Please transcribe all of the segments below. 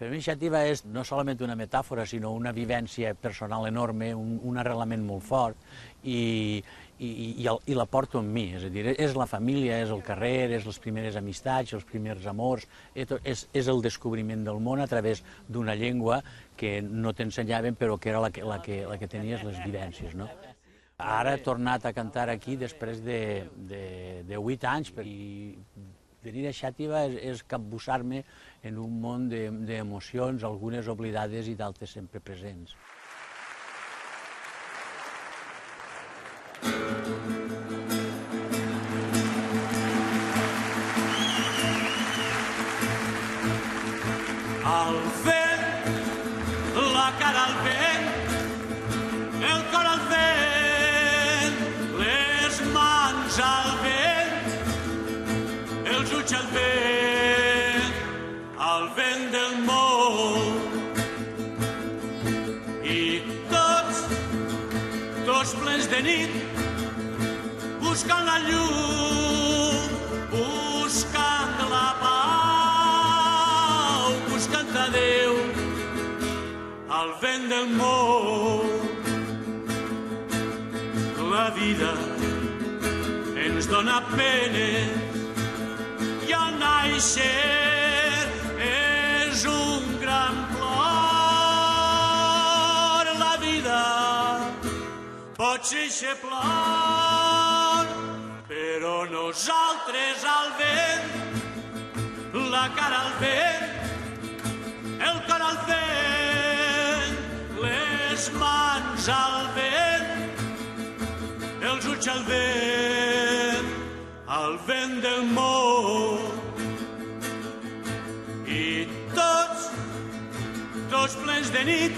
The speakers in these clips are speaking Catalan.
Per mi Xàtiva és no solament una metàfora, sinó una vivència personal enorme, un arrelament molt fort, i la porto amb mi, és a dir, és la família, és el carrer, és les primeres amistats, els primers amors, és el descobriment del món a través d'una llengua que no t'ensenyaven però que era la que tenies les vivències, no? Ara he tornat a cantar aquí després de 8 anys i venir a Xàtiva és capbussar-me en un món d'emocions, algunes oblidades i d'altres sempre presents. Al vent, la cara al vent, el cor al vent, les mans al vent, els ulls al vent del món. I tots plens de nit, buscant la llum, buscant la pau, buscant a Déu, al vent del món. La vida ens dona penes i al naixer és un gran plor. La vida pot ser plor, però nosaltres al vent, la cara al vent, el cor al vent, les mans al vent, els ulls al vent del món. I tots plens de nit,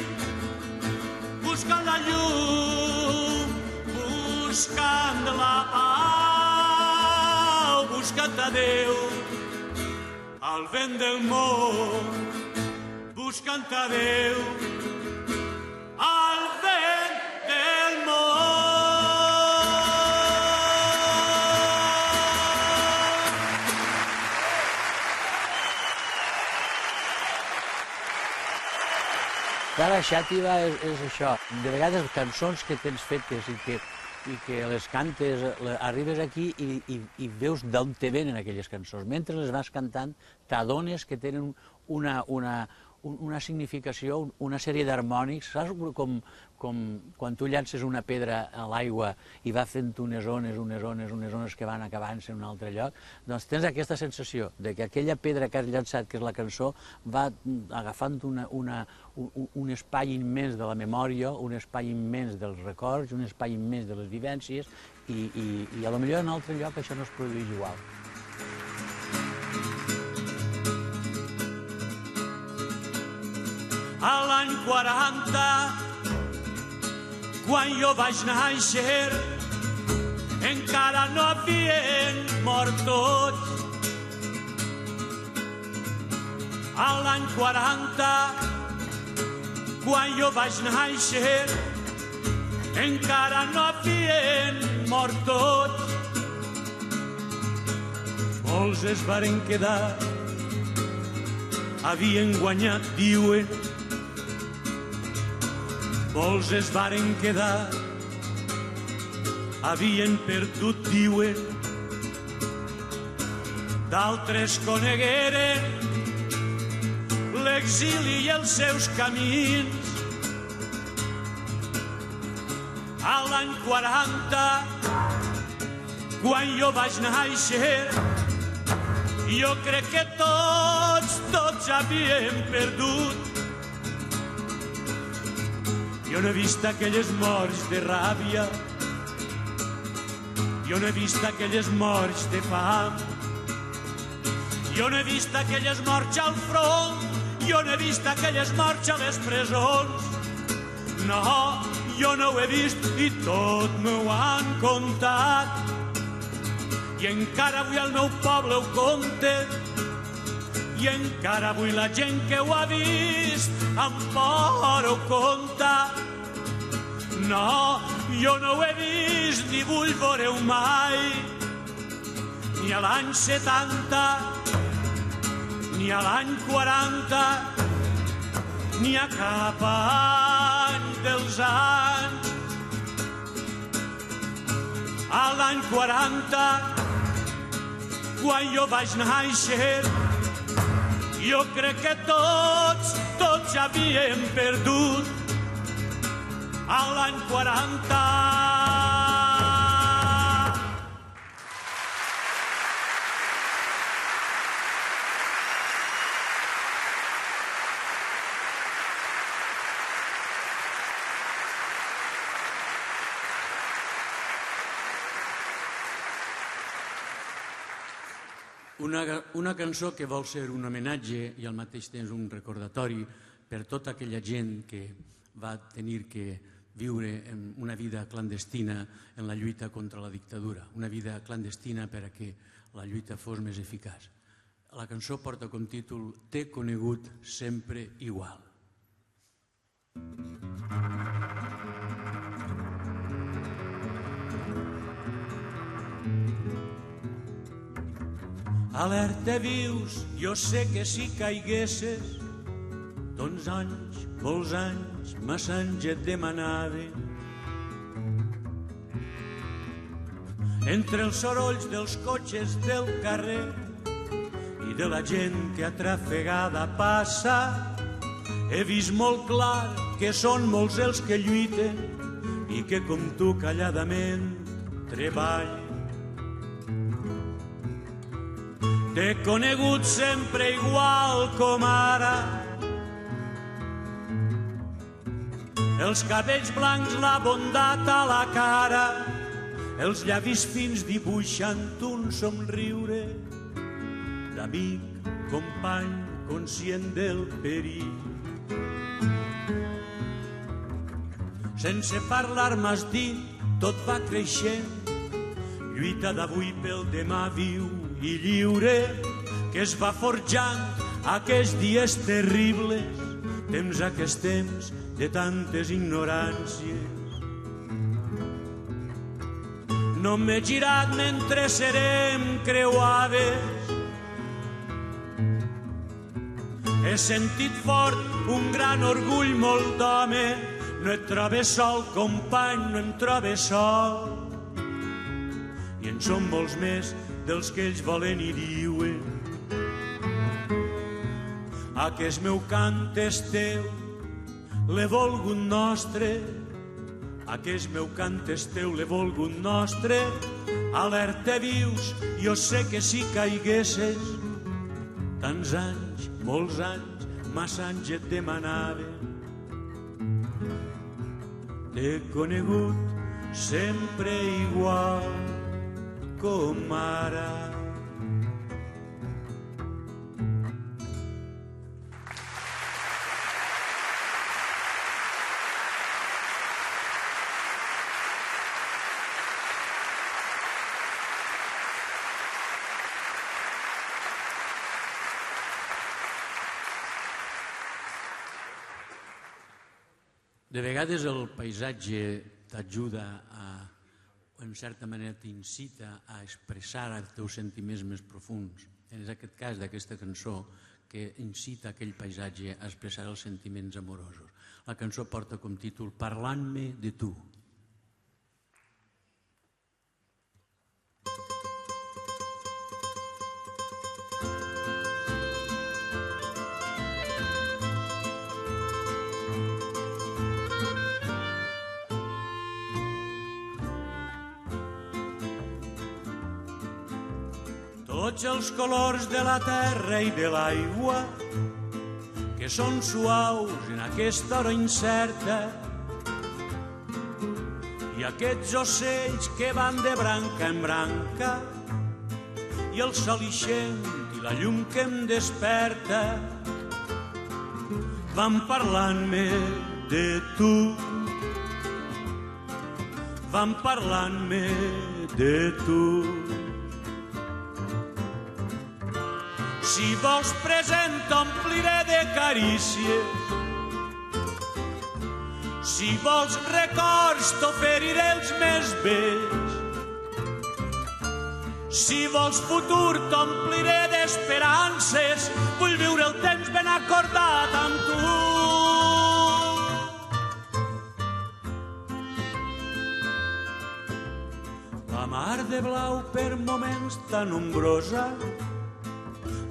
buscant la llum, buscant la pau, buscant a Déu, al vent del món, buscant a Déu, al vent del món. Ara Xàtiva és això, de vegades cançons que tens fetes i que les cantes, arribes aquí i veus d'on te venen aquelles cançons. Mentre les vas cantant t'adones que tenen una significació, una sèrie d'harmònics, saps com quan tu llances una pedra a l'aigua i va fent unes ones que van acabant-se en un altre lloc, doncs tens aquesta sensació de que aquella pedra que has llançat, que és la cançó, va agafant un espai immens de la memòria, un espai immens dels records, un espai immens de les vivències i potser en un altre lloc això no es produeix igual. A l'any 40, quan jo vaig néixer, encara no havien mort tots. A l'any 40, quan jo vaig néixer, encara no havien mort tots. Molts es varen quedar, havien guanyat, diuen. Molts es varen quedar, havien perdut, diuen. D'altres conegueren l'exili i els seus camins. A l'any 40, quan jo vaig néixer, jo crec que tots havíem perdut. Jo no he vist aquelles morts de ràbia, jo no he vist aquelles morts de fam, jo no he vist aquelles morts al front, jo no he vist aquelles morts a les presons. No, jo no ho he vist i tot m'ho han contat. I encara avui al meu poble ho conten, i encara avui la gent que ho ha vist amb por ho conta. No, jo no ho he vist ni vull veure-ho mai, ni a l'any 70, ni a l'any 40, n'hi ha cap any dels anys. A l'any 40, quan jo vaig néixer, jo crec que tots ja havíem perdut. A l'any 40. Una cançó que vol ser un homenatge i al mateix temps un recordatori per tota aquella gent que va tenir que viure una vida clandestina en la lluita contra la dictadura, una vida clandestina perquè la lluita fos més eficaç. La cançó porta com títol T'he conegut sempre igual. Alerta vius, jo sé que si caiguesses, doncs anys, molts anys, massa anys et demanaven. Entre els sorolls dels cotxes del carrer i de la gent que atrafegada passa, he vist molt clar que són molts els que lluiten i que com tu calladament treballen. T'he conegut sempre igual com ara, els cabells blancs, la bondat a la cara, els llavis fins dibuixant un somriure d'amic, company, conscient del perill. Sense parlar m'has dit, tot va creixent, lluita d'avui pel demà viu i lliure, que es va forjant aquests dies terribles, temps aquest temps de tantes ignoràncies. No m'he girat mentre serem creuades, he sentit fort un gran orgull, molt d'home, no et trobes sol, company, no em trobes sol. I en som molts més dels que ells volen i diuen. Aquest meu cant és teu, l'he volgut nostre. Aquest meu cant és teu, l'he volgut nostre. Alerta vius, jo sé que si caiguesses, tants anys, molts anys, massa anys et demanaven. T'he conegut sempre igual com ara. De vegades el paisatge t'ajuda en certa manera t'incita a expressar els teus sentiments més profunds. En aquest cas d'aquesta cançó que incita aquell paisatge a expressar els sentiments amorosos. La cançó porta com títol Parlant-me de tu. Tots els colors de la terra i de l'aigua que són suaus en aquesta hora incerta, i aquests ocells que van de branca en branca, i el sol ixent i la llum que em desperta van parlant-me de tu, van parlant-me de tu. Si vols present t'ompliré de carícies, si vols records t'oferiré els més bells, si vols futur t'ompliré d'esperances, vull viure el temps ben acordat amb tu. de blau per moments tan ombrosa,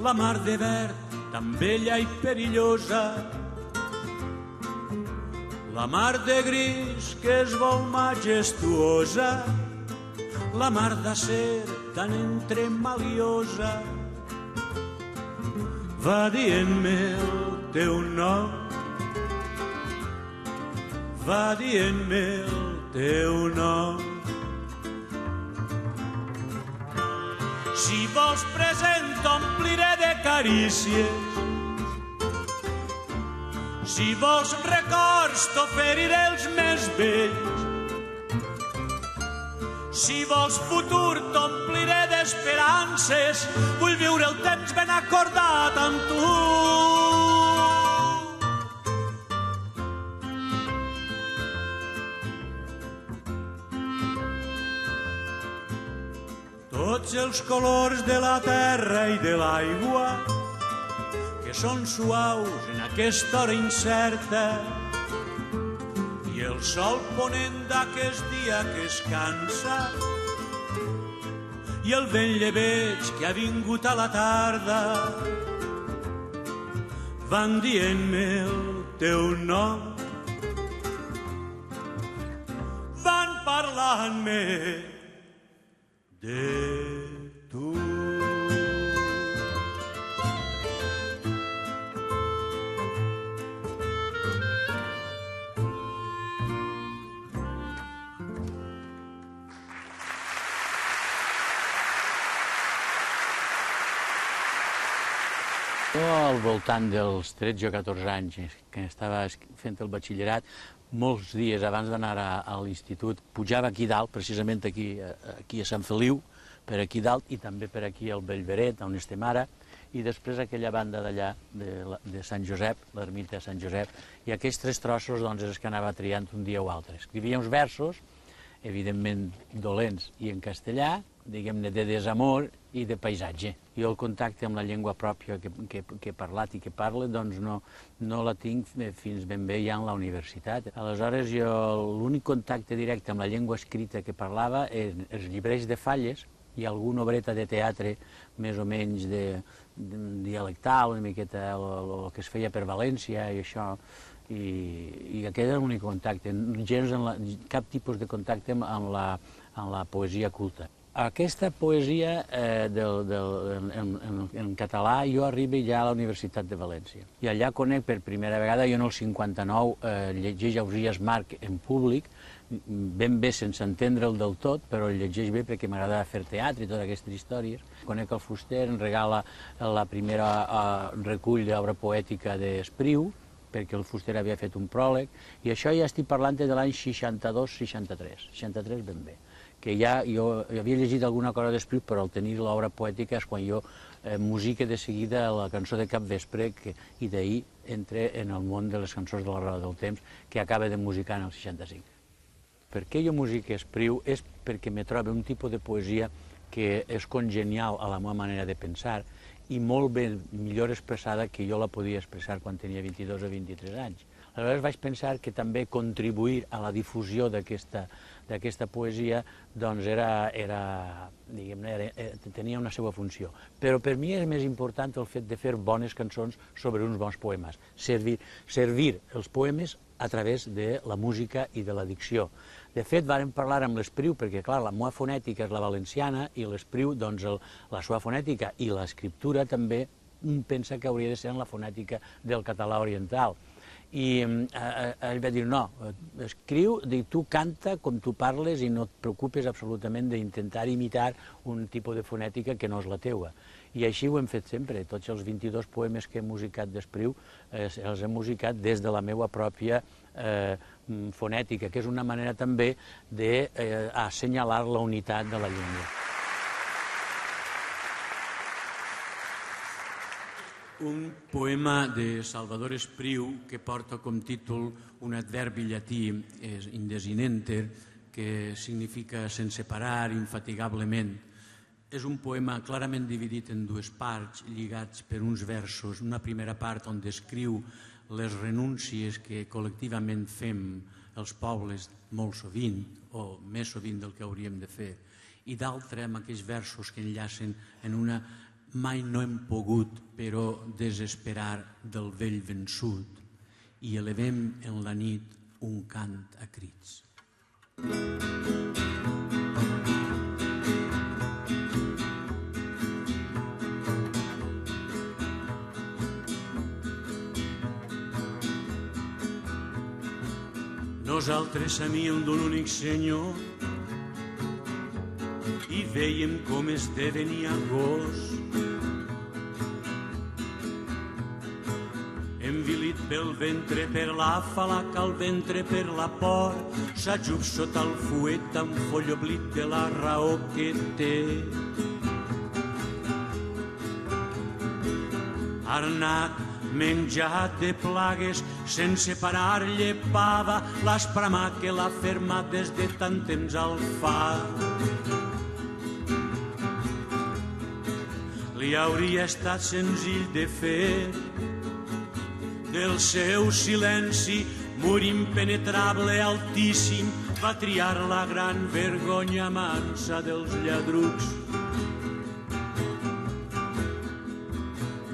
la mar de verd tan bella i perillosa, la mar de gris que es vol majestuosa, la mar d'acer tan entremaliosa. Va dient-me el teu nom, va dient-me el teu nom. Si vols present t'ompliré de carícies, si vols records t'oferiré els més vells, si vols futur t'ompliré d'esperances, vull viure el temps ben acordat amb tu. Tots els colors de la terra i de l'aigua que són suaus en aquesta hora incerta i el sol ponent d'aquest dia que es cansa i el vent llebeig que ha vingut a la tarda van dient-me el teu nom, van parlant-me de tu. Jo, al voltant dels 13 o 14 anys que estava fent el batxillerat, molts dies abans d'anar a l'institut, pujava aquí dalt, precisament aquí a Sant Feliu, per aquí dalt, i també per aquí al Bellveret, on estem ara, i després aquella banda d'allà, de Sant Josep, l'ermita de Sant Josep, i aquests 3 trossos doncs, els que anava triant un dia o altre. Escrivia uns versos, evidentment dolents i en castellà, diguem-ne de desamor i de paisatge. Jo el contacte amb la llengua pròpia que he parlat i que parlo doncs no la tinc fins ben bé ja en la universitat. Aleshores jo l'únic contacte directe amb la llengua escrita que parlava eren els llibres de falles i alguna obreta de teatre més o menys dialectal, una miqueta el que es feia per València i això, i aquest era l'únic contacte, cap tipus de contacte amb la poesia culta. Aquesta poesia en català jo arribo ja a la Universitat de València i allà conec per primera vegada, jo en el 59 llegeix Ausiàs March en públic, ben bé sense entendre'l del tot, però el llegeix bé perquè m'agradava fer teatre i totes aquestes històries. Conec el Fuster, em regala la primera recull d'obra poètica d'Espriu, perquè el Fuster havia fet un pròleg, i això ja estic parlant de l'any 62-63, 63 ben bé, que ja jo havia llegit alguna cosa d'Espriu, però al tenir l'obra poètica és quan jo musique de seguida la cançó de Capvespre, i d'ahir entre en el món de les cançons de la Roda del Temps, que acaba de musicar en el 65. Per què jo musique Espriu? És perquè me trobo un tipus de poesia que és congenial a la meva manera de pensar i molt ben millor expressada que jo la podia expressar quan tenia 22 o 23 anys. Aleshores vaig pensar que també contribuir a la difusió d'aquesta poesia doncs tenia una seva funció. Però per mi és més important el fet de fer bones cançons sobre uns bons poemes, servir els poemes a través de la música i de la dicció. De fet, vàrem parlar amb l'Espriu, perquè, clar, la meva fonètica és la valenciana i l'Espriu, doncs, la seva fonètica i l'escriptura també pensa que hauria de ser en la fonètica del català oriental. I ell va dir, no, escriu, tu canta com tu parles i no et preocupes absolutament d'intentar imitar un tipus de fonètica que no és la teua. I així ho hem fet sempre. Tots els 22 poemes que he musicat d'Espriu els he musicat des de la meva pròpia fonètica, que és una manera també d'assenyalar la unitat de la llengua. Un poema de Salvador Espriu que porta com títol un adverbi llatí, indesinenter, que significa sense parar, infatigablement. És un poema clarament dividit en 2 parts, lligats per uns versos. Una primera part on descriu les renúncies que col·lectivament fem els pobles molt sovint, o més sovint del que hauríem de fer, i d'altra amb aquells versos que enllacen en una mai no hem pogut, però desesperar del vell vençut, i elevem en la nit un cant a crits. Nosaltres sabíem d'un únic senyor i veiem com esdevenia gos. Envilit pel ventre, per la falaca al ventre, per la por, s'ajup sota el fuet amb folloblit de la raó que té. Arnat, menjat de plagues, sense parar llepava l'espremar que l'ha fermat des de tant temps al fa. Li hauria estat senzill de fer del seu silenci, mur impenetrable altíssim, va triar la gran vergonya mansa dels lladrucs.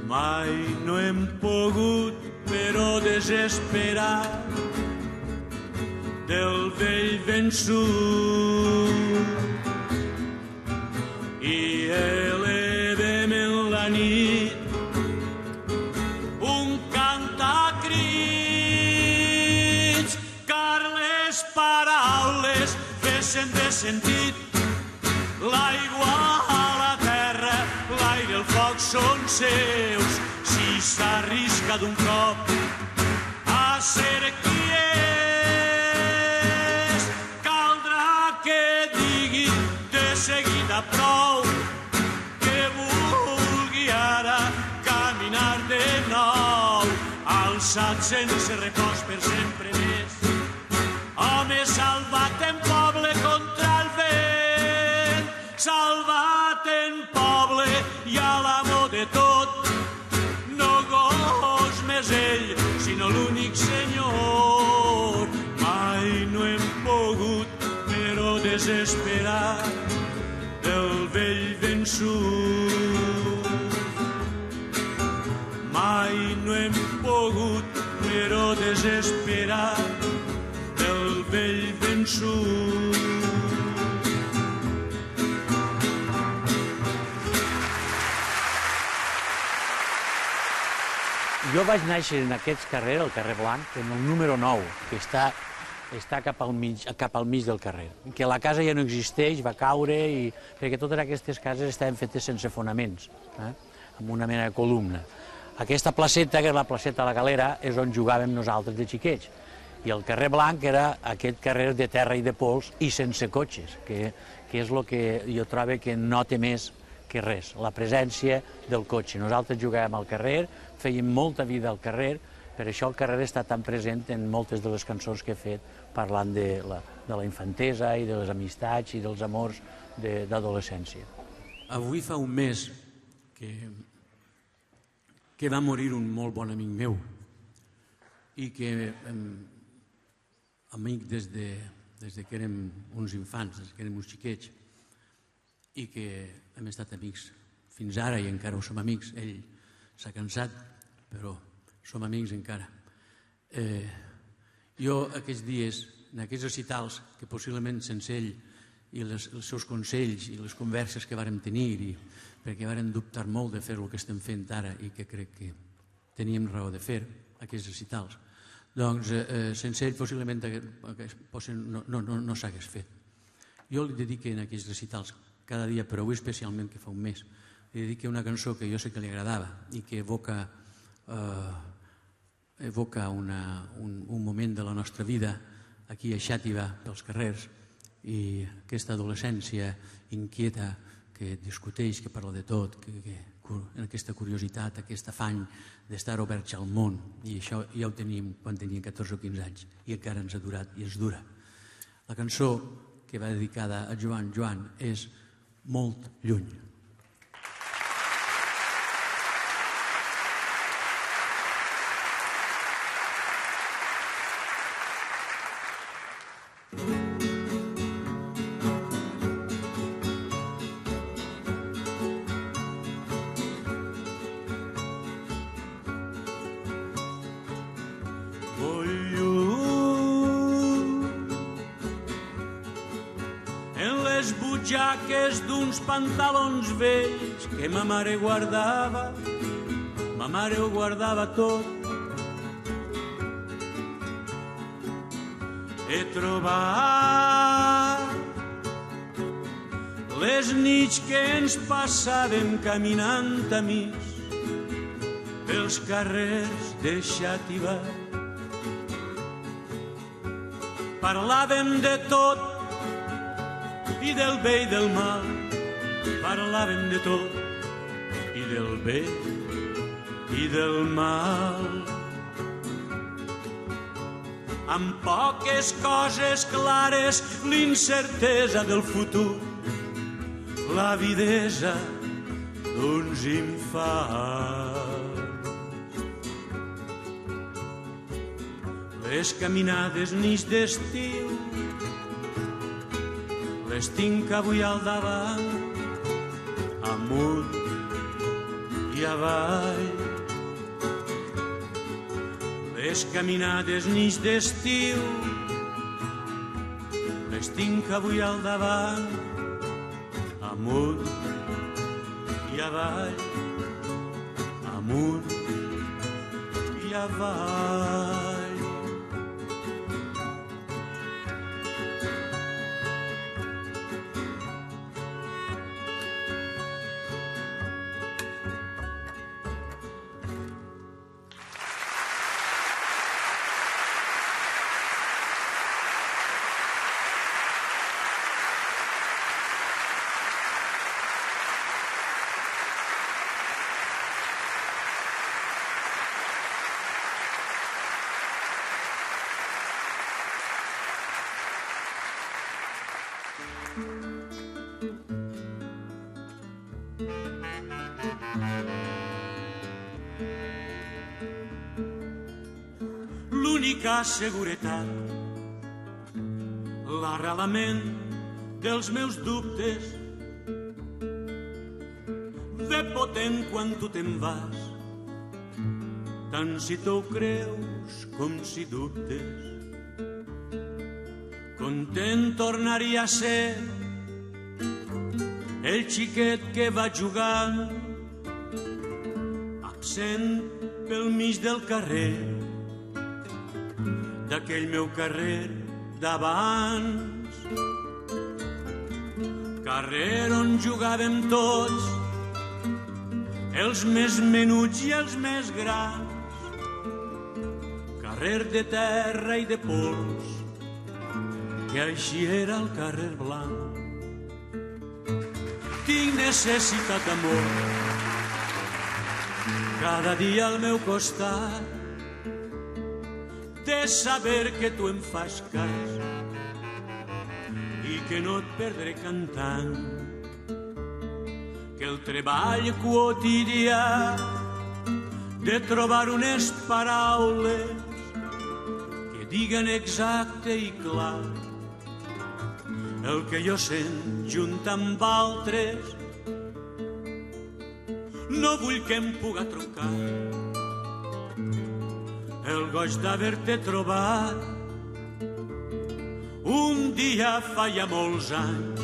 Mai no hem pogut, però desesperar del vell vençut, i elevem en la nit un cant a crits, car les paraules vesen de sentit, l'aigua a la terra, l'aire, el foc són seus. Si s'arrisca d'un cop a ser qui és, caldrà que digui de seguida prou, que vulgui ara caminar de nou, alçat sense repòs per sempre més. Home salvat en poble contra el vent, salvat en poble i a l'amo de tot, no gos més ell, sinó l'únic senyor. Mai no hem pogut, però desesperar del vell vençut. Mai no hem pogut, però desesperar del vell vençut. Jo vaig néixer en aquest carrer, el carrer Blanc, en el número 9, que està cap al mig del carrer, que la casa ja no existeix, va caure, perquè totes aquestes cases estaven fetes sense fonaments, amb una mena de columna. Aquesta placeta, que és la placeta de la Galera, és on jugàvem nosaltres de xiquets, i el carrer Blanc era aquest carrer de terra i de pols i sense cotxes, que és el que jo trobo que no té més que res, la presència del cotxe. Nosaltres jugàvem al carrer, fèiem molta vida al carrer, per això el carrer està tan present en moltes de les cançons que he fet parlant de la infantesa i de les amistats i dels amors d'adolescència. Avui fa un mes que va morir un molt bon amic meu i que amic des que érem uns infants, des que érem uns xiquets, i que hem estat amics fins ara i encara ho som amics. Ell s'ha cansat, però som amics encara. Jo aquests dies, en aquests recitals, que possiblement sense ell i els seus consells i les converses que vàrem tenir, perquè vàrem dubtar molt de fer el que estem fent ara i que crec que teníem raó de fer, aquests recitals, doncs sense ell possiblement no s'hagués fet. Jo li dediqué en aquests recitals cada dia, però avui especialment, que fa un mes, li dediqué una cançó que jo sé que li agradava i que evoca un moment de la nostra vida aquí a Xàtiva, pels carrers, i aquesta adolescència inquieta que discuteix, que parla de tot, en aquesta curiositat, aquest afany d'estar oberts al món, i això ja ho teníem quan teníem 14 o 15 anys i encara ens ha durat i ens dura. La cançó que va dedicada a Joan és Molt lluny. butxaques d'uns pantalons vells que ma mare guardava. Ma mare ho guardava tot. He trobat les nits que ens passàvem caminant amics pels carrers de Xàtiva. Parlàvem de tot i del bé i del mal. Parlàvem de tot i del bé i del mal. Amb poques coses clares, l'incertesa del futur, l'avidesa d'uns infants. Les caminades nits d'estiu les tinc avui al davant, amunt i avall. Les caminades nits d'estiu les tinc avui al davant, amunt i avall, amunt i avall. L'única seguretat, l'arrelament dels meus dubtes, ve potent quan tu te'n vas, tant si t'ho creus com si dubtes. Content tornaria a ser el xiquet que va jugant, absent pel mig del carrer, d'aquell meu carrer d'abans. Carrer on jugàvem tots, els més menuts i els més grans. Carrer de terra i de pols, que així era el carrer blanc. Tinc necessitat d'amor, cada dia al meu costat, de saber que tu em fas cas i que no et perdré cantant, que el treball quotidià de trobar unes paraules que diguen exacte i clar el que jo sent junt amb altres. No vull que em puga troncar el goig d'haver-te trobat un dia fa ja molts anys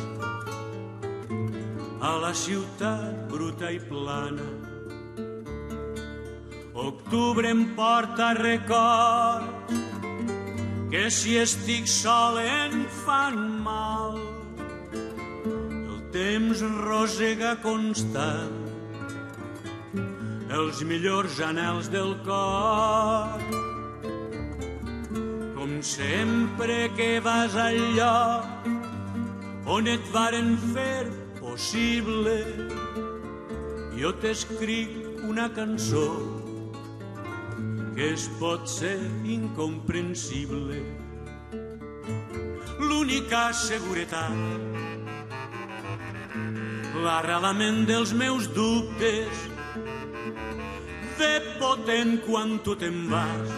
a la ciutat bruta i plana. Octubre em porta records que si estic sol em fan mal. El temps rosega constant els millors anhels del cor. Com sempre que vas al lloc on et varen fer possible, jo t'escric una cançó que es pot ser incomprensible. L'única seguretat, l'arrelament dels meus dubtes, ve potent quan tu te'n vas,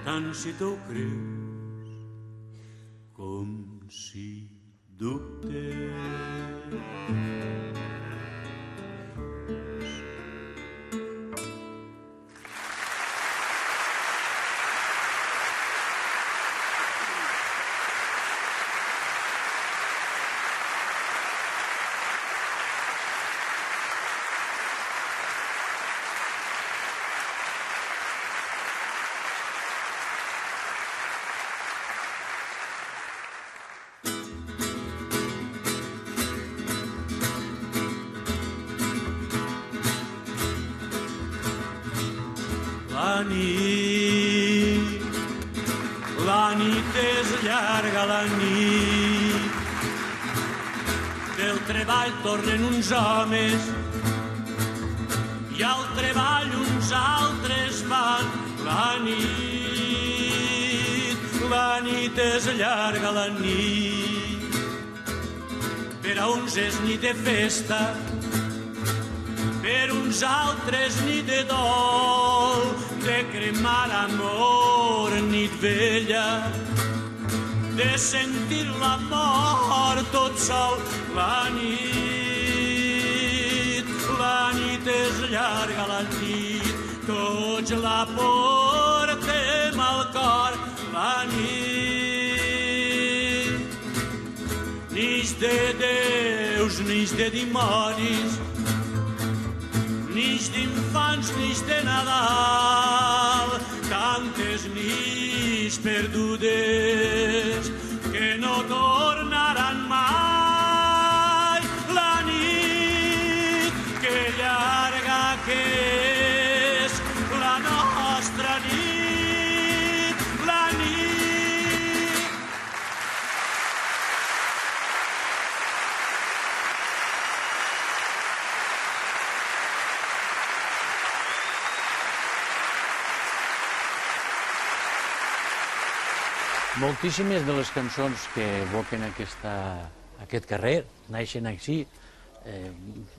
tant si t'ho creus com si dubtes. la nit és llarga la nit. Del treball tornen uns homes i al treball uns altres van. La nit és llarga la nit. Per a uns és nit de festa, per uns altres nit de dol, de cremar amor, nit vella, de sentir la mort tot sol. La nit és llarga la nit, tots la portem al cor. La nit nix de déus, nix de dimonis, nix d'infants, nix de Nadal, tantes nits perdudes que no tornaran mai. La nit que llarga que és la nostra nit, la nit. Moltíssimes de les cançons que evoquen aquest carrer naixen així,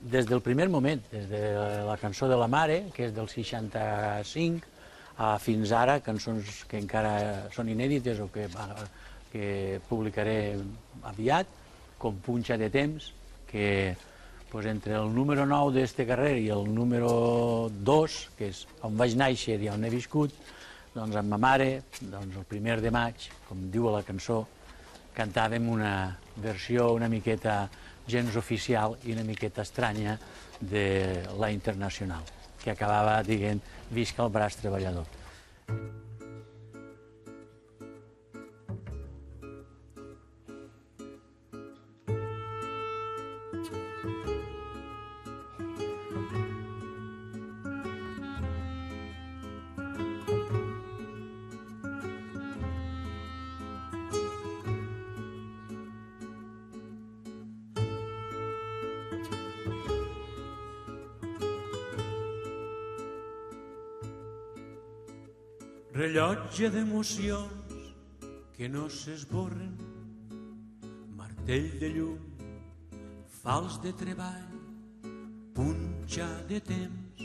des del primer moment, des de la cançó de la Mare, que és del 65, fins ara, cançons que encara són inèdites o que publicaré aviat, com Punxa de temps, que entre el número 9 d'aquest carrer i el número 2, que és on vaig néixer i on he viscut, doncs amb ma mare, el 1 de maig, com diu la cançó, cantàvem una versió una miqueta gens oficial i una miqueta estranya de la Internacional, que acabava dient «Visca el braç treballador». Rellotge d'emocions que no s'esborren, martell de llum, fals de treball, punxa de temps.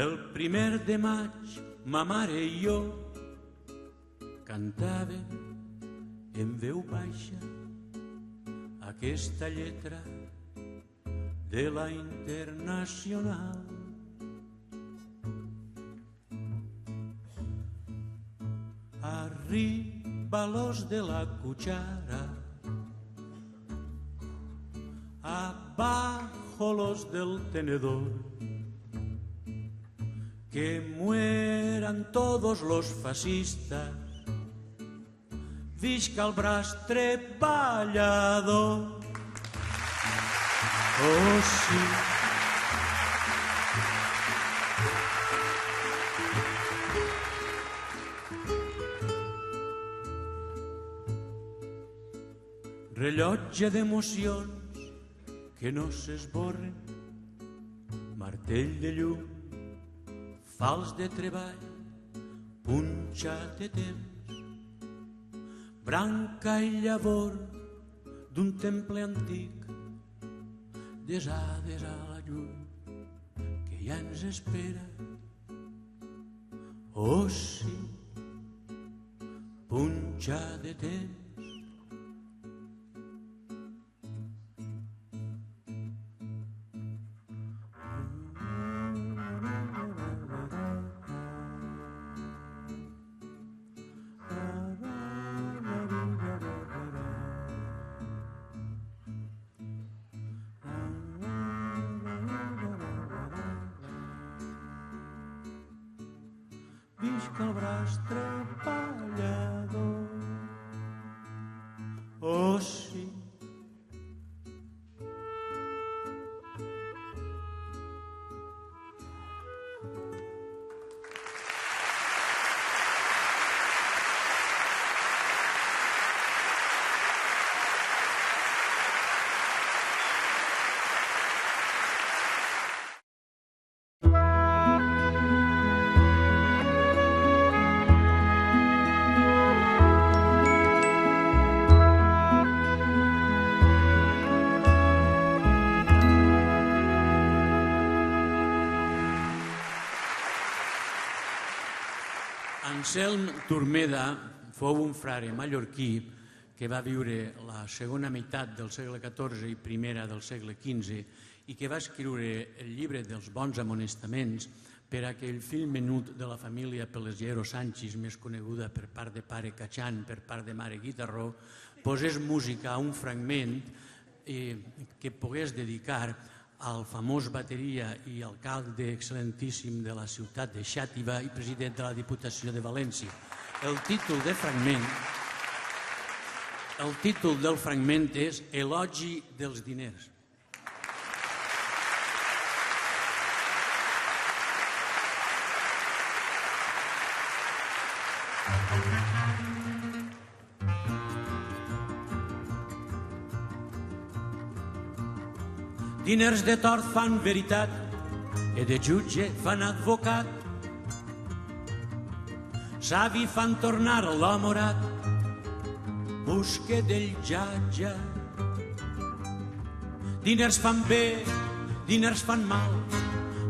El 1 de maig, ma mare i jo cantàvem en veu baixa aquesta lletra de la Internacional. Arriba l'os de la cuchara, abajo los del tenedor, que mueran todos los fascistas, visca el braç treballador. Oh, sí. Rellotge d'emocions que no s'esborren, martell de llum, fals de treball, punxa de temps, branca i llavor d'un temple antic, desades a la llum que ja ens espera. Oh, sí, punxa de temps. Visca el braç treballador. Oh, sí. Anselm Turmeda fou un frare mallorquí que va viure la segona meitat del segle XIV i primera del segle XV i que va escriure el llibre dels bons amonestaments per a que el fill menut de la família Pelesiero Sanchis, més coneguda per part de pare Cachan, per part de mare Guitarró, posés música a un fragment que pogués dedicar al famós bateria i alcalde excel·lentíssim de la ciutat de Xàtiva i president de la Diputació de València. El títol del fragment és Elogi dels diners. Diners de tort fan veritat e de jutge fan advocat. Savi fan tornar l'homorat, busque del ja-ja. Diners fan bé, diners fan mal,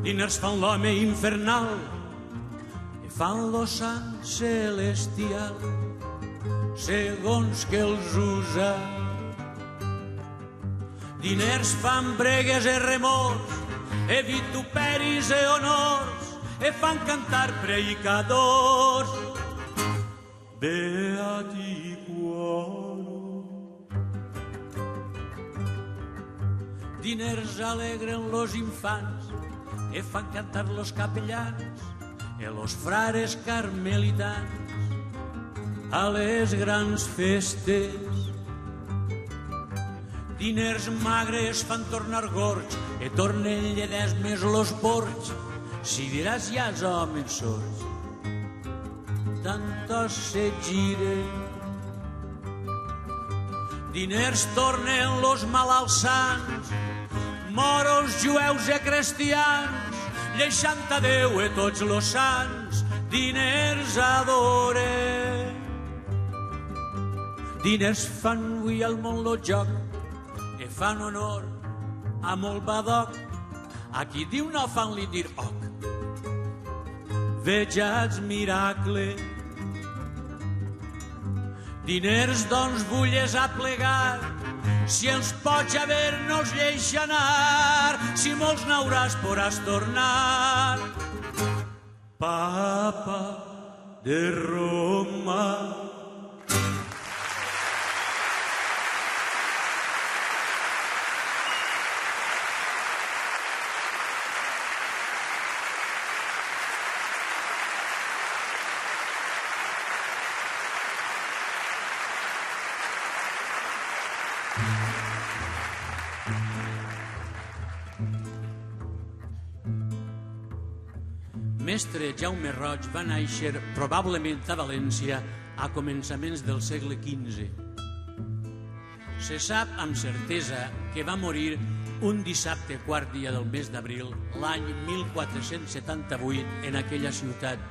diners fan l'home infernal e fan lo sant celestial segons que els usa. Diners fan bregues e remors, e vituperis e honors, e fan cantar predicadors. Beati quorum. Diners alegren los infants, e fan cantar los capellans, e los frares carmelitans a les grans festes. Diners magres fan tornar gorgs e tornen lledès més los porcs. Si diràs ja els homes sords, tantos se giren. Diners tornen los malalts sants, moros, jueus e cristians, lleixant a Déu e tots los sants, diners adoren. Diners fan avui al món lo joc, fan honor a molt badoc. A qui diu no fan-li dir oc. Vejats miracles. Diners doncs vulles a plegar, si els pots haver no els deixa anar, si molts n'hauràs podràs tornar. Papa de Roma. Mestre Jaume Roig va néixer probablement a València a començaments del segle XV. Se sap amb certesa que va morir un dissabte quart dia del mes d'abril l'any 1478 en aquella ciutat.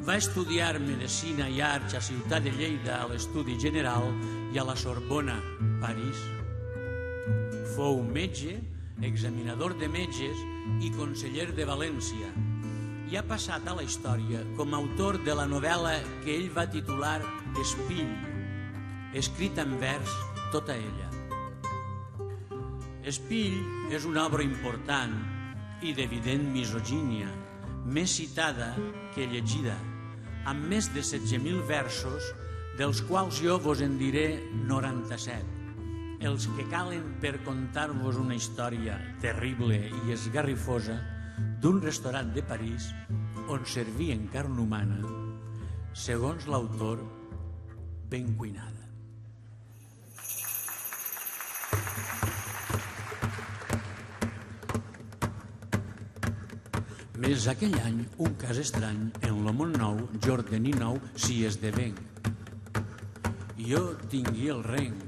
Va estudiar Medicina i Arts a Ciutat de Lleida a l'Estudi General i a la Sorbona, París. Fou metge, examinador de metges i conseller de València, i ha passat a la història com a autor de la novel·la que ell va titular Espill, escrita en vers tota ella. Espill és una obra important i d'evident misogínia, més citada que llegida, amb més de 16.000 versos, dels quals jo vos en diré 97. Els que calen per contar-vos una història terrible i esgarrifosa d'un restaurant de París on servien carn humana, segons l'autor, ben cuinada. Més aquell any, un cas estrany en lo món nou, jordaní nou, si esdevenc. Jo tingui el reng,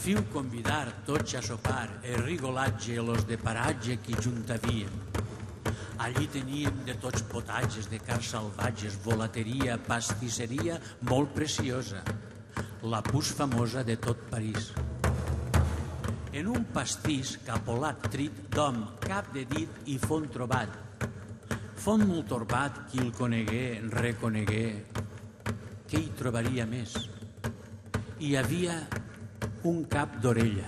fiu convidar tots a sopar e rigolatge los de paratge qui juntavien. Allí teníem de tots potatges, de cars salvatges, volateria, pastisseria molt preciosa, la pus famosa de tot París. En un pastís capolat trit d'hom, cap de dit i font trobat, font molt torbat, qui el conegué, reconegué, què hi trobaria més? Hi havia un cap d'orella.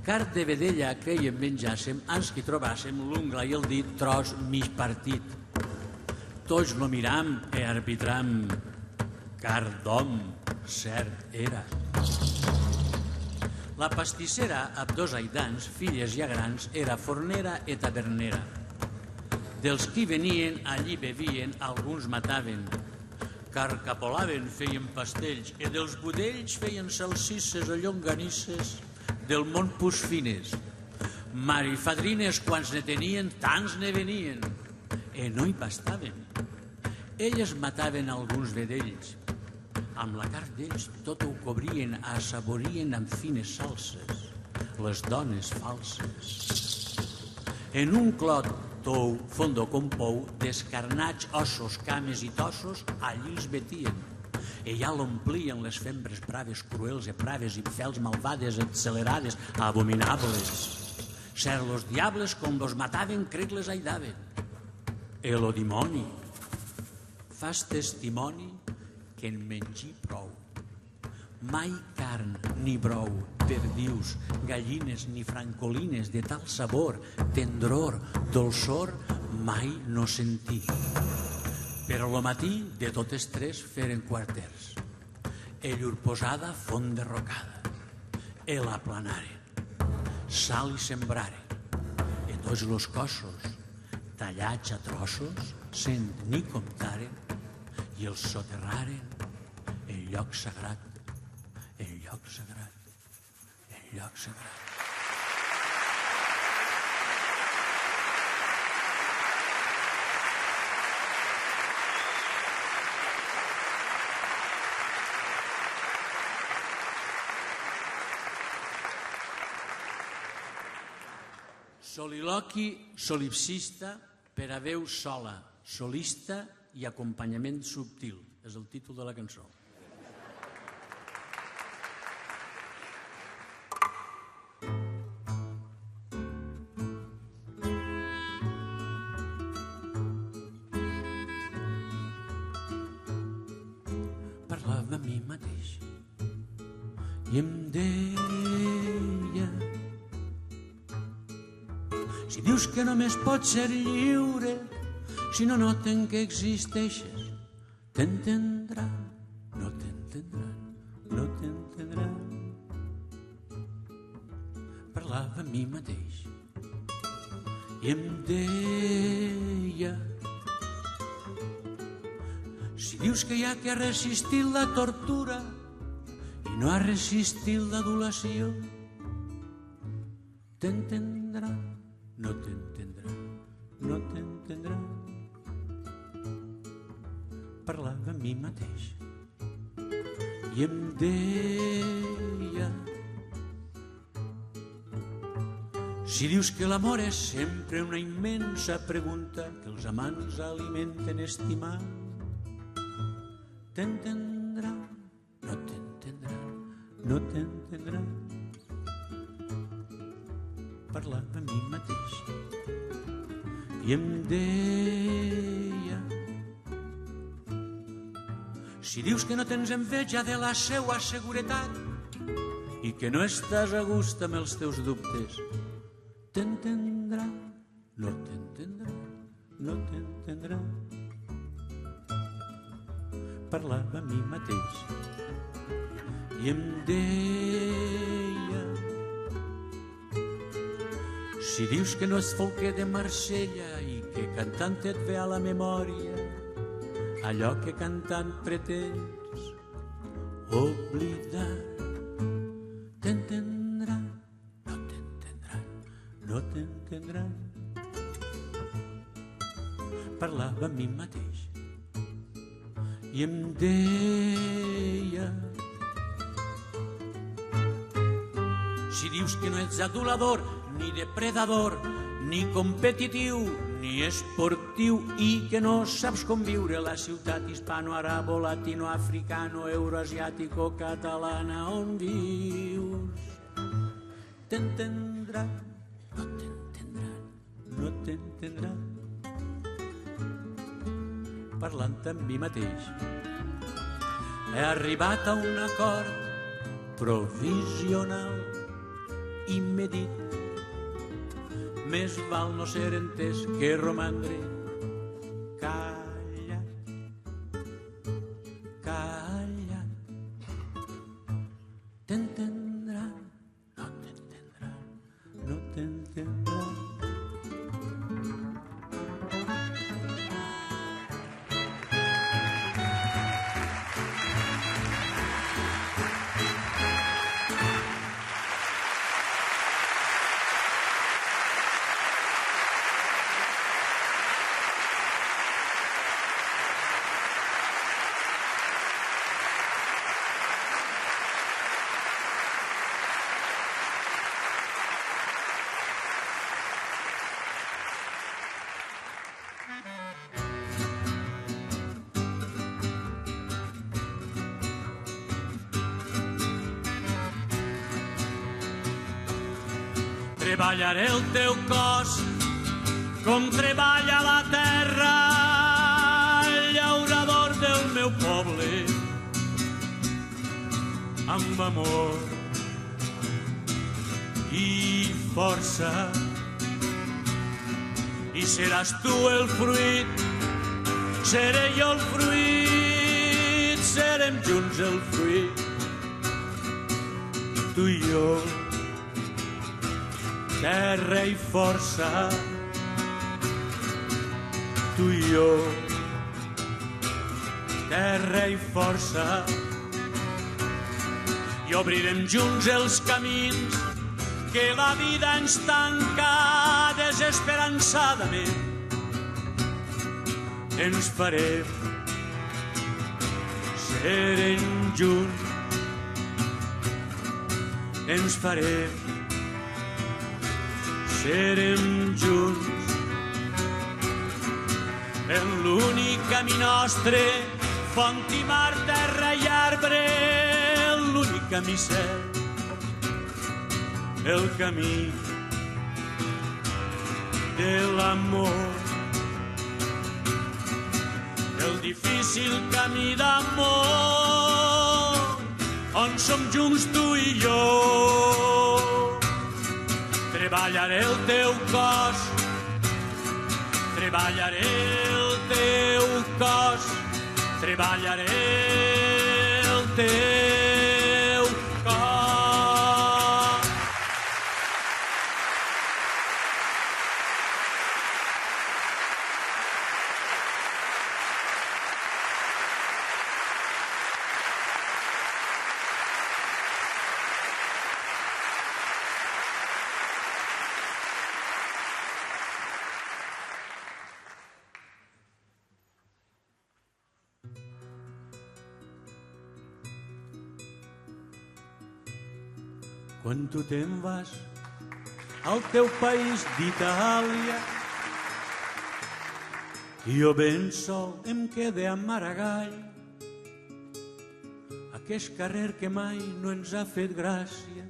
Cart de vedella que hi en menjàssim, ans que hi trobàssim l'ungla i el dit tros mig partit. Tots lo miram e arbitram, car d'hom cert era. La pastissera, amb 2 aidans, filles ja grans, era fornera e tabernera. Dels qui venien, allí bevien, alguns mataven. Carcapolaven, feien pastells, i dels budells feien salsisses o llonganisses del món pusfines. Marifadrines, quants ne tenien, tants ne venien, i no hi bastaven. Elles mataven alguns vedells. Amb la carn d'ells tot ho cobrien, assaborien amb fines salses, les dones falses. En un clot tou, fondo com pou, descarnats, ossos, cames i tossos, allí els metien. I ja l'omplien les fembres braves, cruels i braves, infels, malvades, accelerades, abominables. Ser los diables, com los mataven, crec les aidaven. E lo dimoni, fas testimoni que en mengi prou. Mai carn ni brou, perdius, gallines ni francolines de tal sabor, tendror, dolçor, mai no sentí. Però lo matí de totes 3 feren quarters. E llur posada font derrocada. E la planaren. Sal i sembraren. E tots los cossos, tallats a trossos, sent ni comptaren, i els soterraren en lloc sagrat. El lloc sagrat, el lloc sagrat. Soliloqui solipsista per a veu sola, solista i acompanyament subtil. És el títol de la cançó. Parlava a mi mateix i em deia: si dius que només pots ser lliure si no noten que existeixes, t'entendran, no t'entendran, no t'entendran. Parlava a mi mateix i em deia: si dius que hi ha que resistir la tortura i no ha resistit l'adulació, t'entendran, no t'entendran, no t'entendran. Parlava a mi mateix i em deia: si dius que l'amor és sempre una immensa pregunta que els amants alimenten estimant, t'entendran, no t'entendran, no t'entendran. Parlava a mi mateix i em deia: si dius que no tens enveja de la seua seguretat i que no estàs a gust amb els teus dubtes, t'entendran, no t'entendran, no t'entendran. Parlava a mi mateix i em deia: si dius que no és folquer de Marsella i que cantant et ve a la memòria allò que cantant pretens oblidar, t'entendran, no t'entendran, no t'entendran. Parlava a mi mateix i em deia: si dius que no ets adulador ni depredador ni competitiu ni esportiu i que no saps conviure a la ciutat hispano-arabo, latino-africano, euroasiàtico, catalana on vius, t'entendran, no t'entendran, no t'entendran. parlant amb mi mateix. He arribat a un acord provisional i m'he dit més val no ser entès que romandre callat, callat. T'entendran, no t'entendran, no t'entendran. Treballaré el teu cos com treballa la terra, el llaurador del meu poble, amb amor i força. I seràs tu el fruit, seré jo el fruit, serem junts el fruit, tu i jo. Terra i força, tu i jo. Terra i força. I obrirem junts els camins que la vida ens tanca desesperançadament. Ens farem, serem junts. Ens farem, serem junts en l'únic camí nostre, font i mar, terra i arbre, l'únic camí cert, el camí de l'amor, el difícil camí d'amor, on som junts tu i jo. Treballaré el teu cos, treballaré el teu cos, treballaré el teu cos. Quan tu te'n vas al teu país d'Itàlia i jo ben sol em quede a Maragall, aquest carrer que mai no ens ha fet gràcia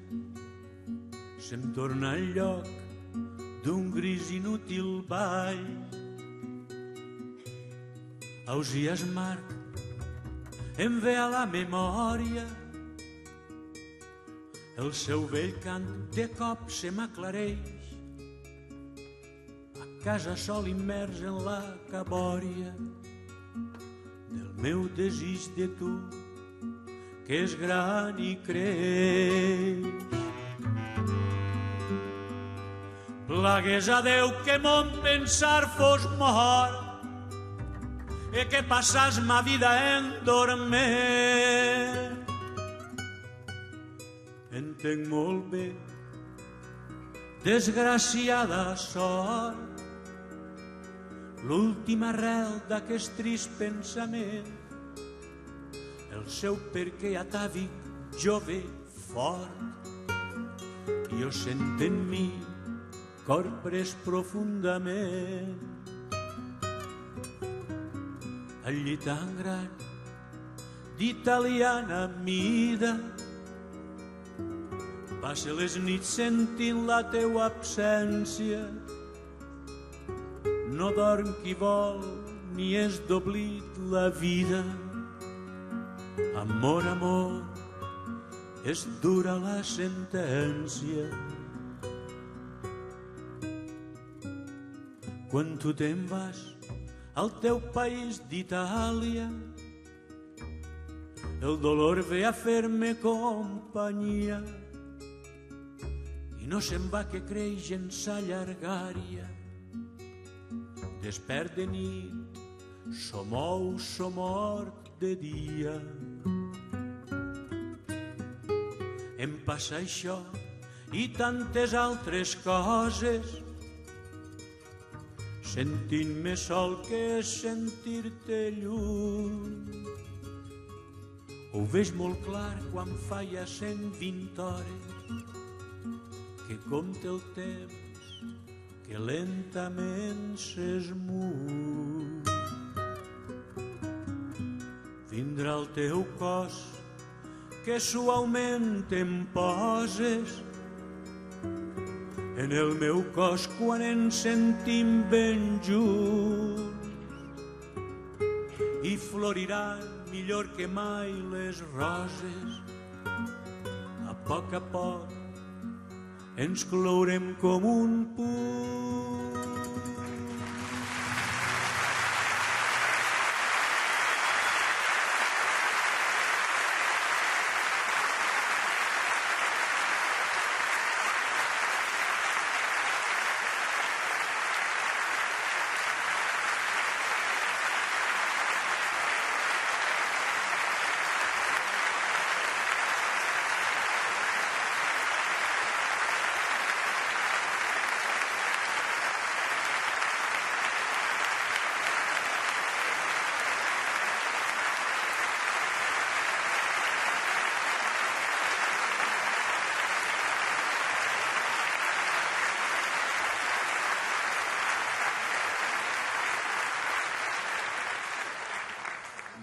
se'm torna al lloc d'un gris inútil ball. Ausiàs Marc em ve a la memòria, el seu vell cant de cop se m'aclareix, a casa sol immers en la cabòria del meu desig de tu, que és gran i creix. Plagués a Déu que mon pensar fos mort e que passàs ma vida en dormir. Entenc molt bé, desgraciada sort, l'última arrel d'aquest trist pensament, el seu perquè atàvic, jove, fort, i jo sent en mi cor pres profundament. Al llit tan gran d'italiana mida, passe les nits sentint la teua absència. No dorm qui vol ni és d'oblit la vida. Amor, amor, és dura la sentència. Quan tu te'n vas al teu país d'Itàlia, el dolor ve a fer-me companyia i no se'n va que creix en sa llargària. Despert de nit, somou, somort de dia. Em passa això i tantes altres coses, sentint-me sol que sentir-te lluny. Ho veig molt clar quan fa ja 120 hores que compta el temps, que lentament s'esmuny. Vindrà el teu cos que suaument em poses en el meu cos quan ens sentim ben junts, i floriran millor que mai les roses. A poc ens clourem com un punt.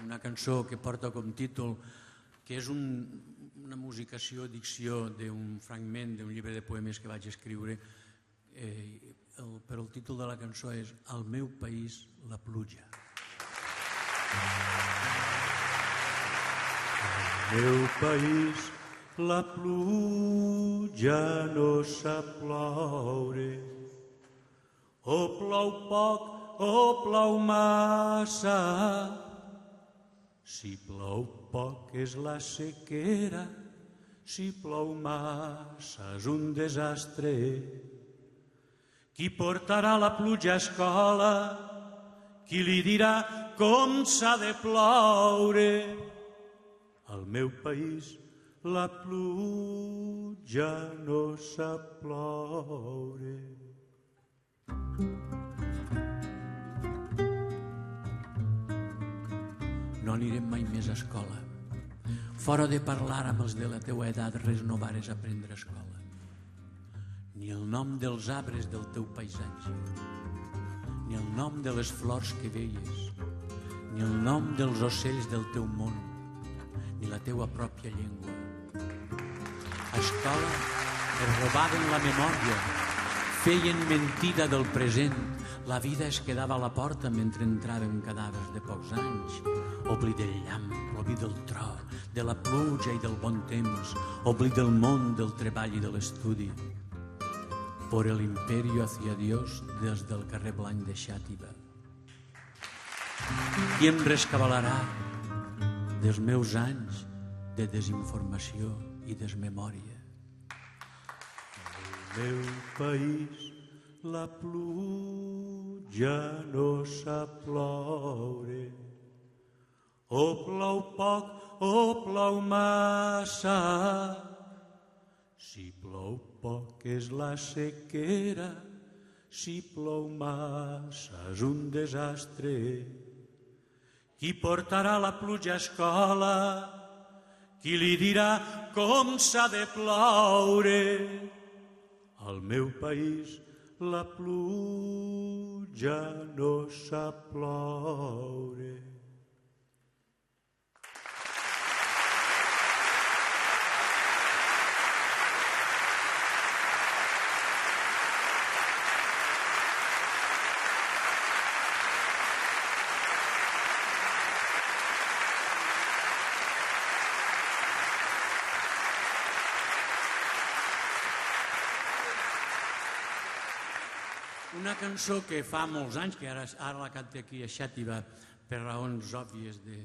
Una cançó que porta com títol, que és una musicació, dicció d'un fragment d'un llibre de poemes que vaig escriure, però el títol de la cançó és Al meu país la pluja. Al meu país la pluja no sap ploure, o plou poc o plou massa. Si plou poc és la sequera, si plou massa és un desastre. Qui portarà la pluja a escola? Qui li dirà com s'ha de ploure? Al meu país la pluja no sap ploure. No anirem mai més a escola. Fora de parlar amb els de la teua edat, res no vares aprendre a escola. Ni el nom dels arbres del teu paisatge, ni el nom de les flors que veies, ni el nom dels ocells del teu món, ni la teua pròpia llengua. A escola es robaven la memòria, feien mentida del present. La vida es quedava a la porta mentre entraven cadàvers de pocs anys. Oblit del llamp, oblit del tro, de la pluja i del bon temps, oblit del món, del treball i de l'estudi. Por el imperio hacia Dios des del carrer Blanc de Xàtiva. Qui em rescabalarà dels meus anys de desinformació i desmemòria? El meu país la pluja no sap ploure, o plou poc o plou massa. Si plou poc és la sequera, si plou massa és un desastre. Qui portarà la pluja a escola? Qui li dirà com s'ha de ploure? Al meu país la pluja no sap ploure. Una cançó que fa molts anys, que ara la canta aquí a Xàtiva per raons òbvies de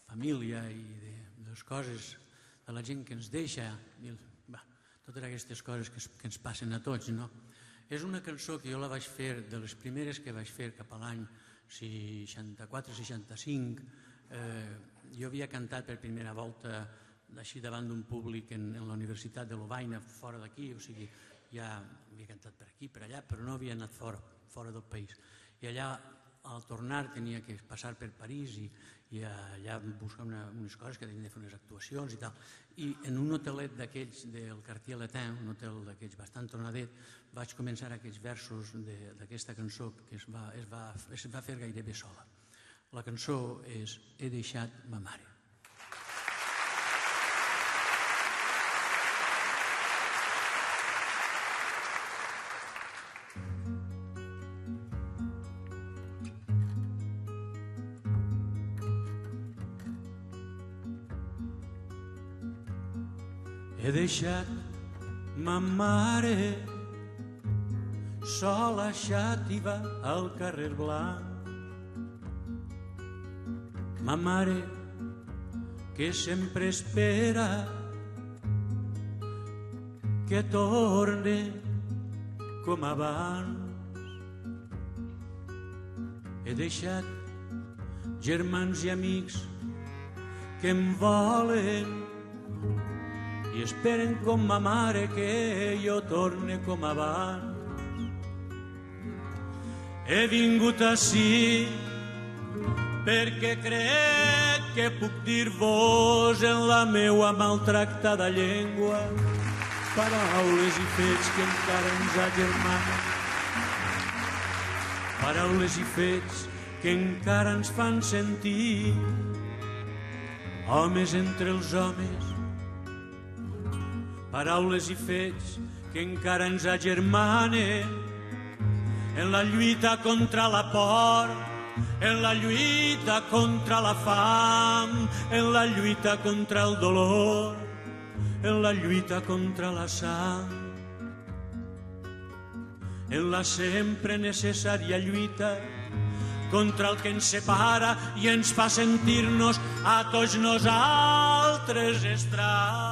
família i de les coses de la gent que ens deixa, totes aquestes coses que ens passen a tots, no? És una cançó que jo la vaig fer, de les primeres que vaig fer cap a l'any 64-65. Jo havia cantat per primera volta així davant d'un públic en la Universitat de Lovaina, fora d'aquí, o sigui, ja havia cantat per aquí, per allà, però no havia anat fora del país. I allà, al tornar, tenia que passar per París i allà buscar unes coses, que tenia de fer unes actuacions i tal. I en un hotelet d'aquells del Quartier Latin, un hotel d'aquells bastant tornadet, vaig començar aquests versos d'aquesta cançó que es va fer gairebé sola. La cançó és He deixat ma mare. He deixat ma mare sola a Xàtiva al carrer Blanc. Ma mare que sempre espera que torne com abans. He deixat germans i amics que em volen i esperen com ma mare que jo torne com abans. He vingut ací perquè crec que puc dir-vos en la meua maltractada llengua paraules i fets que encara ens agermanen, paraules i fets que encara ens fan sentir homes entre els homes, paraules i fets que encara ens agermanen en la lluita contra la por, en la lluita contra la fam, en la lluita contra el dolor, en la lluita contra la sang, en la sempre necessària lluita contra el que ens separa i ens fa sentir-nos a tots nosaltres estranys.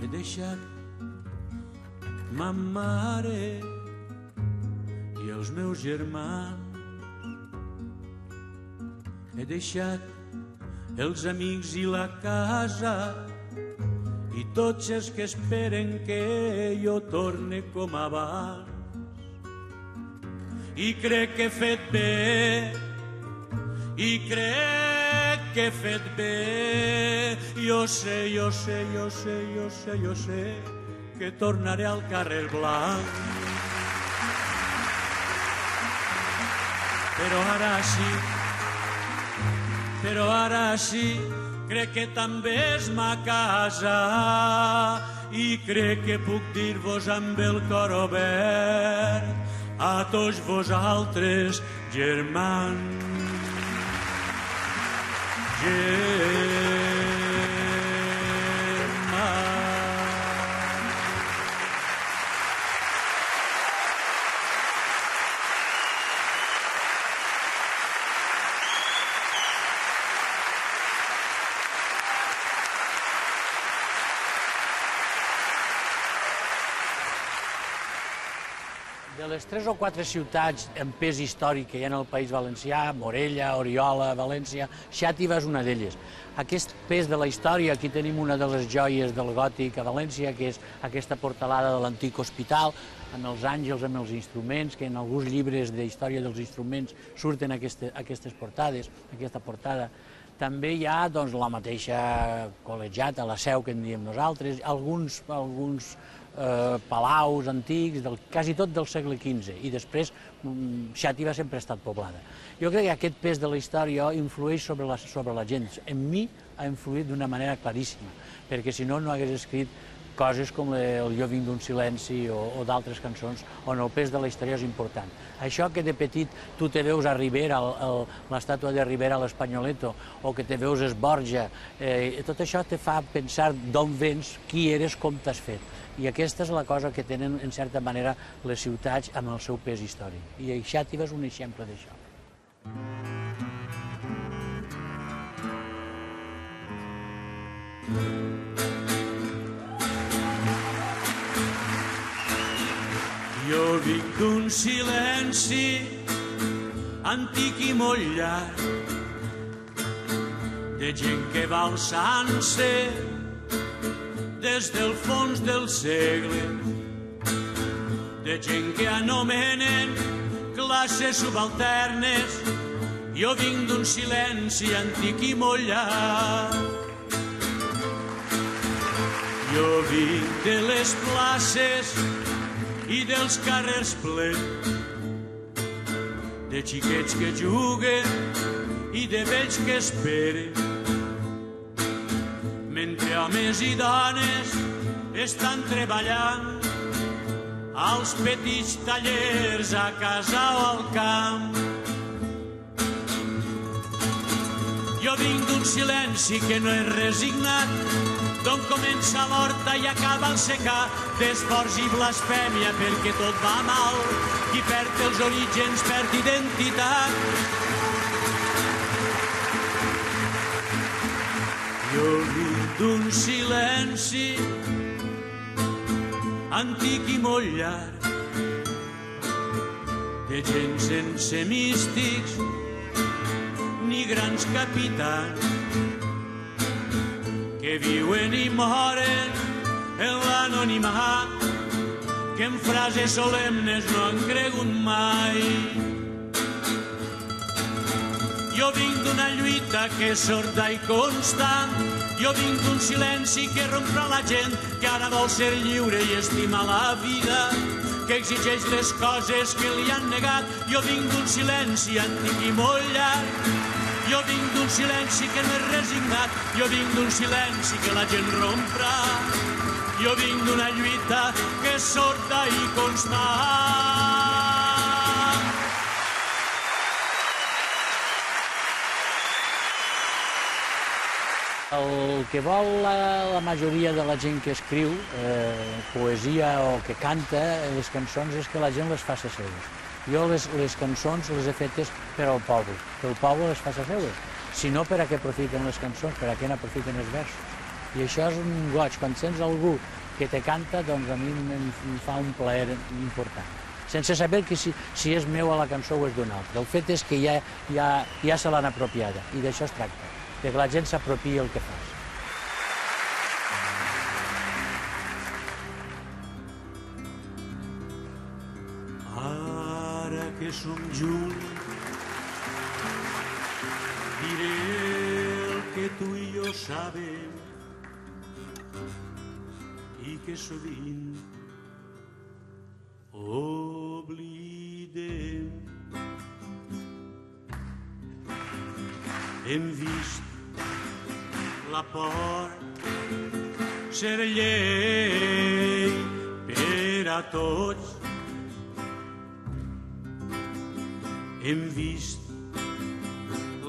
He deixat ma mare i els meus germans. He deixat els amics i la casa i tots els que esperen que jo torne com abans. I crec que he fet bé, i crec que he fet bé. Jo sé que tornaré al carrer Blanc. Però ara sí, crec que també és ma casa i crec que puc dir-vos amb el cor obert a tots vosaltres, germans. De les 3 o 4 ciutats amb pes històric que hi ha en el País Valencià, Morella, Oriola, València, Xàtiva és una d'elles. Aquest pes de la història, aquí tenim una de les joies del gòtic a València, que és aquesta portalada de l'antic hospital, amb els àngels, amb els instruments, que en alguns llibres de història dels instruments surten aquestes portades, aquesta portada. També hi ha la mateixa col·legiata, la Seu, que en diem nosaltres, alguns palaus antics, quasi tot del segle XV, i després Xàtiva sempre ha estat poblada. Jo crec que aquest pes de la història influeix sobre la gent. En mi ha influït d'una manera claríssima, perquè si no, no hagués escrit coses com el Jo vinc d'un silenci o d'altres cançons on el pes de la història és important. Això que de petit tu te veus a Ribera, l'estàtua de Ribera a l'Espanyoleto, o que te veus Borja, tot això te fa pensar d'on vens, qui eres, com t'has fet. I aquesta és la cosa que tenen, en certa manera, les ciutats amb el seu pes històric. I Xàtiva és un exemple d'això. Jo vinc d'un silenci antic i molt llarg, de gent que va alçant-se des del fons del segle, de gent que anomenen classes subalternes. Jo vinc d'un silenci antic i molt llarg. Jo vinc de les places i dels carrers plens, de xiquets que juguen i de vells que esperen, mentre homes i dones estan treballant als petits tallers a casa o al camp. Jo vinc d'un silenci que no és resignat, d'on comença l'horta i acaba el secà, d'esforç i blasfèmia perquè tot va mal. Qui perd els orígens perd identitat. Jo vinc d'un silenci antic i molt llarg, de gent sense místics ni grans capitans, que viuen i moren en l'anonimat, que en frases solemnes no han cregut mai. Jo vinc d'una lluita que és sorda i constant, jo vinc d'un silenci que rompre la gent que ara vol ser lliure i estimar la vida, que exigeix les coses que li han negat. Jo vinc d'un silenci antic i molt llarg, jo vinc d'un silenci que no és resignat, jo vinc d'un silenci que la gent rompra, jo vinc d'una lluita que és sorda i constant. El que vol la majoria de la gent que escriu poesia o que canta les cançons és que la gent les faci seues. Jo les cançons les he fetes per al poble, que el poble les faci seues. Si no, per a què aprofiten les cançons, per a què n'aprofiten els versos. I això és un goig. Quan sents algú que te canta, doncs a mi em fa un plaer important. Sense saber que si és meu a la cançó o és d'un altre. El fet és que ja se l'han apropiada, i d'això es tracta, de que la gent s'apropie el que fas. Ara que som junts, diré el que tu i jo sabem i que sovint oblidem. Hem vist la por ser llei per a tots. Hem vist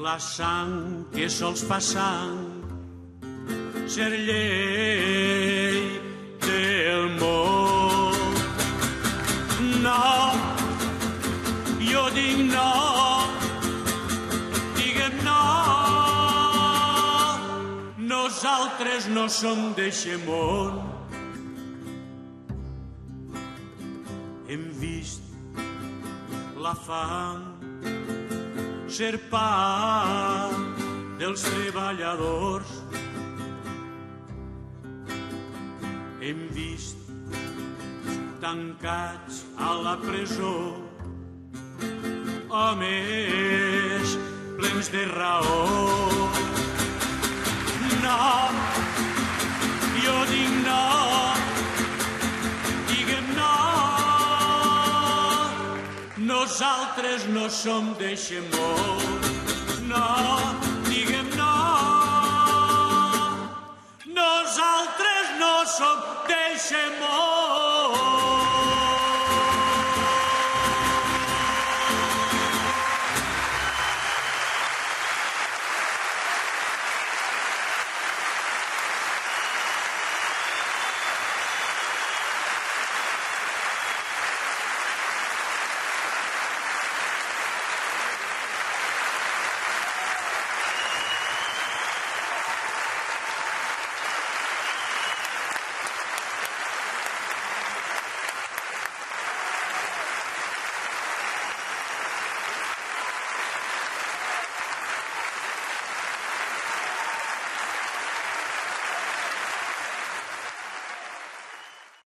la sang que sols fa sang ser llei del món. No, jo dic no, diguem no. Nosaltres no som d'eixe món. Hem vist la fam ser pa dels treballadors. Hem vist tancats a la presó homes plens de raó. No, jo dic no, diguem no. Nosaltres no som d'eixe món, no.